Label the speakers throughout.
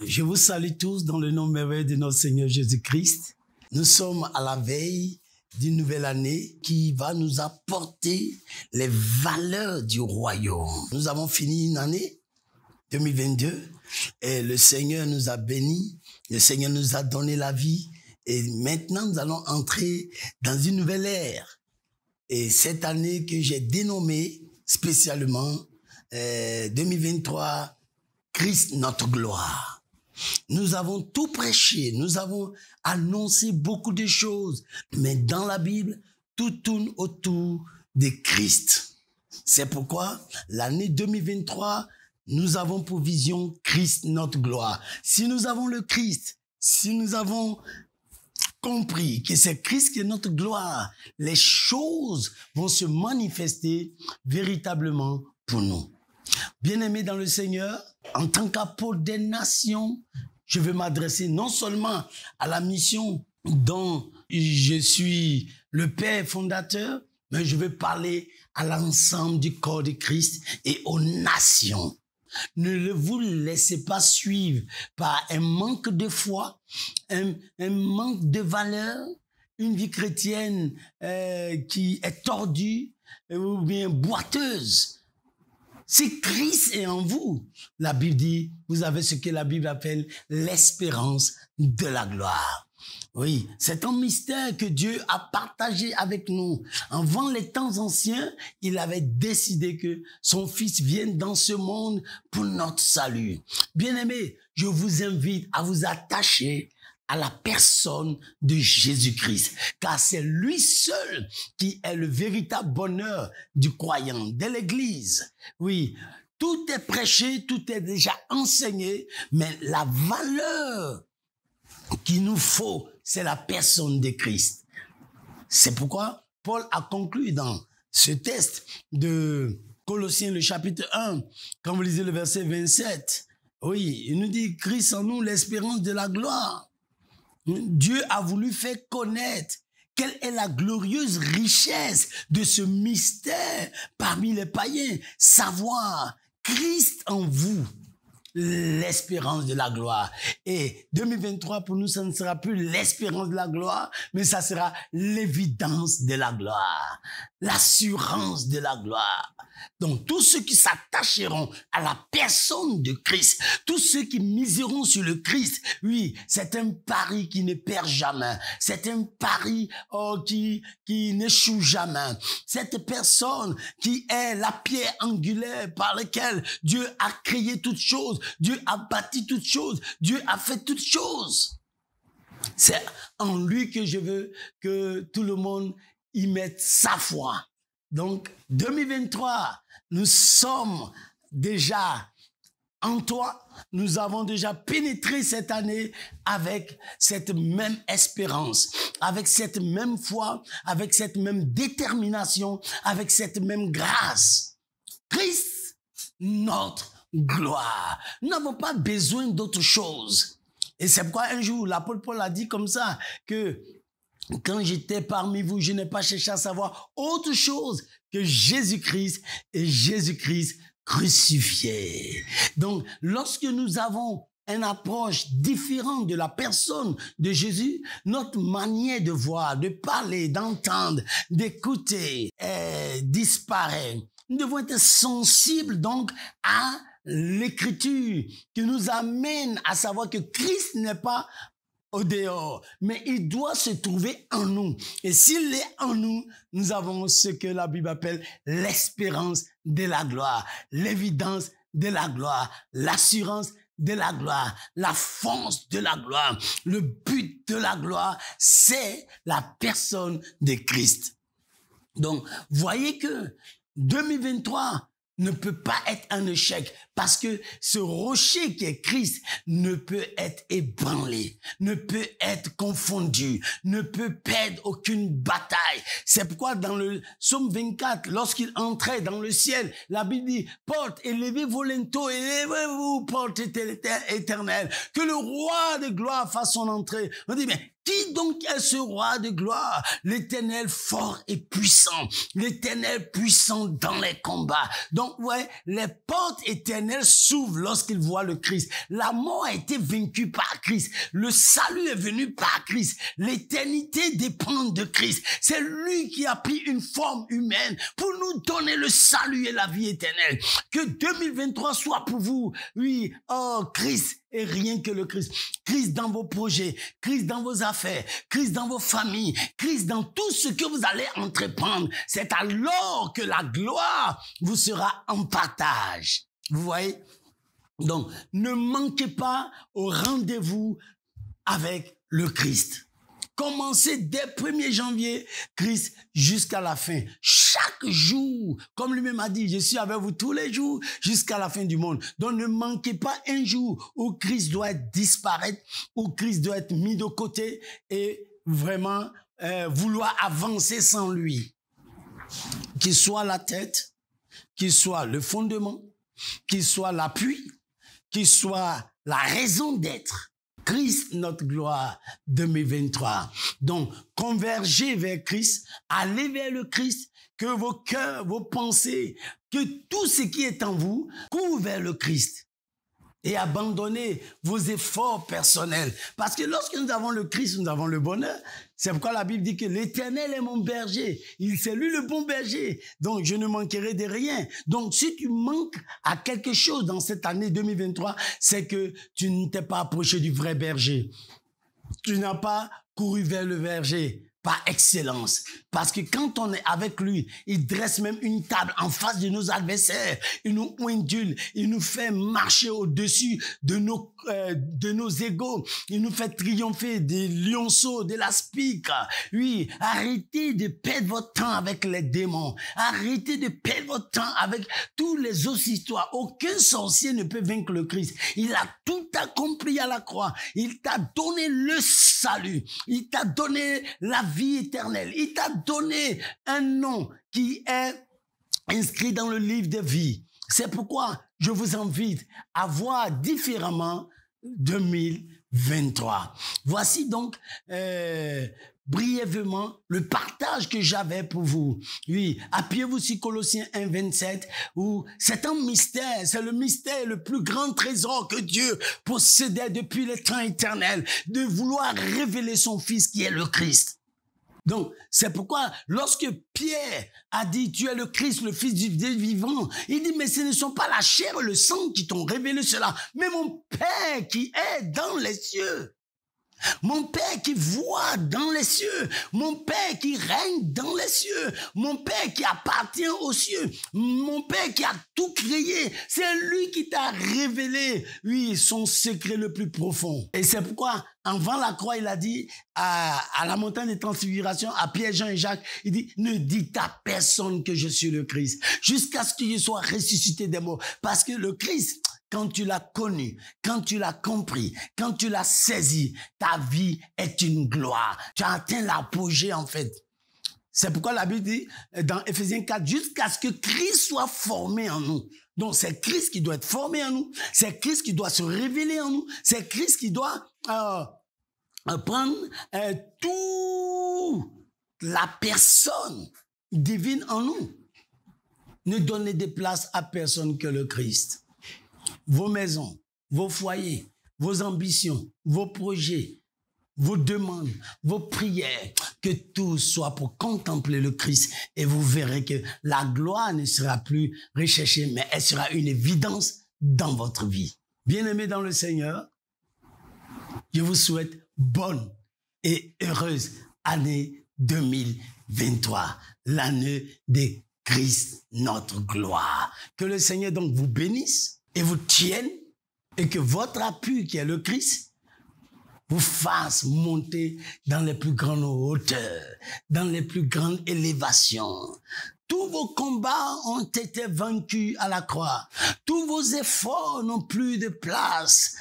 Speaker 1: Je vous salue tous dans le nom merveilleux de notre Seigneur Jésus-Christ. Nous sommes à la veille d'une nouvelle année qui va nous apporter les valeurs du royaume. Nous avons fini une année 2022 et le Seigneur nous a bénis, le Seigneur nous a donné la vie et maintenant nous allons entrer dans une nouvelle ère. Et cette année que j'ai dénommée spécialement 2023, Christ notre gloire. Nous avons tout prêché, nous avons annoncé beaucoup de choses, mais dans la Bible, tout tourne autour de Christ. C'est pourquoi l'année 2023, nous avons pour vision Christ notre gloire. Si nous avons le Christ, si nous avons compris que c'est Christ qui est notre gloire, les choses vont se manifester véritablement pour nous. Bien-aimés dans le Seigneur, en tant qu'apôtre des nations, je veux m'adresser non seulement à la mission dont je suis le père fondateur, mais je veux parler à l'ensemble du corps de Christ et aux nations. Ne vous laissez pas suivre par un manque de foi, un manque de valeur, une vie chrétienne qui est tordue ou bien boiteuse. Si Christ est en vous, la Bible dit, vous avez ce que la Bible appelle l'espérance de la gloire. Oui, c'est un mystère que Dieu a partagé avec nous. Avant les temps anciens, il avait décidé que son Fils vienne dans ce monde pour notre salut. Bien-aimés, je vous invite à vous attacher à la personne de Jésus-Christ, car c'est lui seul qui est le véritable bonheur du croyant, de l'Église. Oui, tout est prêché, tout est déjà enseigné, mais la valeur qu'il nous faut, c'est la personne de Christ. C'est pourquoi Paul a conclu dans ce texte de Colossiens, le chapitre 1, quand vous lisez le verset 27, oui, il nous dit « Christ en nous, l'espérance de la gloire ». Dieu a voulu faire connaître quelle est la glorieuse richesse de ce mystère parmi les païens. Savoir Christ en vous, l'espérance de la gloire. Et 2023, pour nous, ça ne sera plus l'espérance de la gloire, mais ça sera l'évidence de la gloire, l'assurance de la gloire. Donc, tous ceux qui s'attacheront à la personne de Christ, tous ceux qui miseront sur le Christ, oui, c'est un pari qui ne perd jamais. C'est un pari qui n'échoue jamais. Cette personne qui est la pierre angulaire par laquelle Dieu a créé toutes choses, Dieu a bâti toutes choses, Dieu a fait toutes choses. C'est en lui que je veux que tout le monde y mette sa foi. Donc, 2023, nous sommes déjà en toi. Nous avons déjà pénétré cette année avec cette même espérance, avec cette même foi, avec cette même détermination, avec cette même grâce. Christ, notre gloire. Nous n'avons pas besoin d'autre chose. Et c'est pourquoi un jour, l'apôtre Paul a dit comme ça, que quand j'étais parmi vous, je n'ai pas cherché à savoir autre chose que Jésus-Christ et Jésus-Christ crucifié. Donc, lorsque nous avons une approche différente de la personne de Jésus, notre manière de voir, de parler, d'entendre, d'écouter disparaît. Nous devons être sensibles donc à l'Écriture qui nous amène à savoir que Christ n'est pas au dehors, mais il doit se trouver en nous. Et s'il est en nous, nous avons ce que la Bible appelle l'espérance de la gloire, l'évidence de la gloire, l'assurance de la gloire, la force de la gloire. Le but de la gloire, c'est la personne de Christ. Donc, voyez que 2023 ne peut pas être un échec parce que ce rocher qui est Christ ne peut être ébranlé, ne peut être confondu, ne peut perdre aucune bataille. C'est pourquoi dans le psaume 24, lorsqu'il entrait dans le ciel, la Bible dit « Porte, élevez vos linteaux, élevez-vous, porte éternelle, que le roi de gloire fasse son entrée. » On dit « Mais Qui donc est ce roi de gloire? L'Éternel fort et puissant. L'Éternel puissant dans les combats. Donc, ouais, les portes éternelles s'ouvrent lorsqu'il voit le Christ. La mort a été vaincue par Christ. Le salut est venu par Christ. L'éternité dépend de Christ. C'est lui qui a pris une forme humaine pour nous donner le salut et la vie éternelle. Que 2023 soit pour vous, oui, oh, Christ et rien que le Christ. Christ dans vos projets, Christ dans vos affaires, Christ dans vos familles, Christ dans tout ce que vous allez entreprendre. C'est alors que la gloire vous sera en partage. Vous voyez? Donc, ne manquez pas au rendez-vous avec le Christ. Commencez dès 1er janvier, Christ, jusqu'à la fin. Chaque jour, comme lui-même a dit, je suis avec vous tous les jours jusqu'à la fin du monde. Donc ne manquez pas un jour où Christ doit disparaître, où Christ doit être mis de côté et vraiment vouloir avancer sans lui. Qu'il soit la tête, qu'il soit le fondement, qu'il soit l'appui, qu'il soit la raison d'être. Christ, notre gloire 2023. Donc, convergez vers Christ, allez vers le Christ, que vos cœurs, vos pensées, que tout ce qui est en vous court vers le Christ. Et abandonnez vos efforts personnels. Parce que lorsque nous avons le Christ, nous avons le bonheur. C'est pourquoi la Bible dit que l'Éternel est mon berger. C'est lui le bon berger. Donc, je ne manquerai de rien. Donc, si tu manques à quelque chose dans cette année 2023, c'est que tu ne t'es pas approché du vrai berger. Tu n'as pas couru vers le berger par excellence. Parce que quand on est avec lui, il dresse même une table en face de nos adversaires. Il nous ondule, il nous fait marcher au-dessus de nos égos. Il nous fait triompher des lionceaux, de la spique. Oui, arrêtez de perdre votre temps avec les démons. Arrêtez de perdre votre temps avec tous les autres histoires. Aucun sorcier ne peut vaincre le Christ. Il a tout accompli à la croix. Il t'a donné le salut. Il t'a donné la vie éternelle. Il t'a donné un nom qui est inscrit dans le livre de vie. C'est pourquoi je vous invite à voir différemment 2023. Voici donc brièvement le partage que j'avais pour vous. Oui, appuyez-vous sur Colossiens 1, 27, où c'est un mystère, c'est le mystère, le plus grand trésor que Dieu possédait depuis les temps éternels, de vouloir révéler son Fils qui est le Christ. Donc, c'est pourquoi lorsque Pierre a dit « Tu es le Christ, le Fils du Dieu vivant », il dit « Mais ce ne sont pas la chair et le sang qui t'ont révélé cela, mais mon Père qui est dans les cieux. » Mon Père qui voit dans les cieux, mon Père qui règne dans les cieux, mon Père qui appartient aux cieux, mon Père qui a tout créé, c'est lui qui t'a révélé, oui, son secret le plus profond. Et c'est pourquoi, avant la croix, il a dit à la montagne de transfiguration, à Pierre, Jean et Jacques, il dit, ne dites à personne que je suis le Christ, jusqu'à ce que je sois ressuscité des morts. Parce que le Christ, quand tu l'as connu, quand tu l'as compris, quand tu l'as saisi, ta vie est une gloire. Tu as atteint l'apogée en fait. C'est pourquoi la Bible dit dans Éphésiens 4, jusqu'à ce que Christ soit formé en nous. Donc c'est Christ qui doit être formé en nous, c'est Christ qui doit se révéler en nous, c'est Christ qui doit prendre toute la personne divine en nous. Ne donnez de place à personne que le Christ. Vos maisons, vos foyers, vos ambitions, vos projets, vos demandes, vos prières, que tout soit pour contempler le Christ et vous verrez que la gloire ne sera plus recherchée, mais elle sera une évidence dans votre vie. Bien-aimés dans le Seigneur, je vous souhaite bonne et heureuse année 2023, l'année de Christ, notre gloire. Que le Seigneur donc vous bénisse et vous tienne et que votre appui qui est le Christ vous fasse monter dans les plus grandes hauteurs, dans les plus grandes élévations. Tous vos combats ont été vaincus à la croix. Tous vos efforts n'ont plus de place,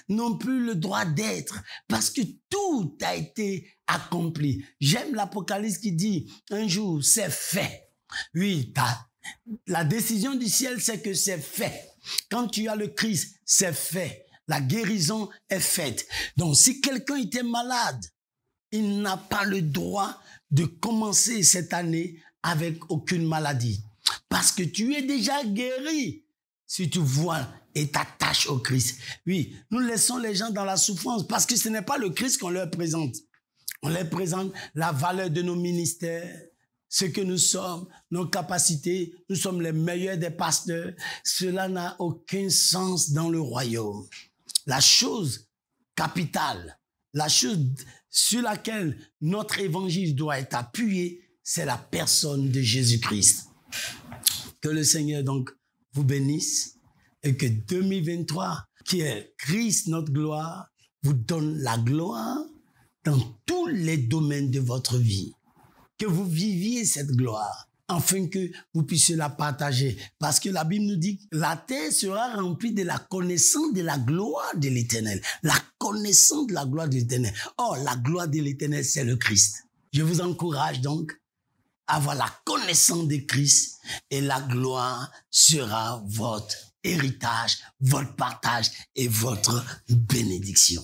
Speaker 1: n'ont plus le droit d'être, parce que tout a été accompli. J'aime l'Apocalypse qui dit, un jour, c'est fait. Oui, la décision du ciel, c'est que c'est fait. Quand tu as le Christ, c'est fait. La guérison est faite. Donc, si quelqu'un était malade, il n'a pas le droit de commencer cette année avec aucune maladie. Parce que tu es déjà guéri si tu vois et t'attaches au Christ. Oui, nous laissons les gens dans la souffrance parce que ce n'est pas le Christ qu'on leur présente. On leur présente la valeur de nos ministères, ce que nous sommes, nos capacités. Nous sommes les meilleurs des pasteurs. Cela n'a aucun sens dans le royaume. La chose capitale, la chose sur laquelle notre évangile doit être appuyé, c'est la personne de Jésus-Christ. Que le Seigneur donc vous bénisse et que 2023, qui est Christ notre gloire, vous donne la gloire dans tous les domaines de votre vie. Que vous viviez cette gloire, afin que vous puissiez la partager. Parce que la Bible nous dit que la terre sera remplie de la connaissance de la gloire de l'Éternel. La connaissance de la gloire de l'Éternel. Or, la gloire de l'Éternel, c'est le Christ. Je vous encourage donc à avoir la connaissance de Christ et la gloire sera votre héritage, votre partage et votre bénédiction.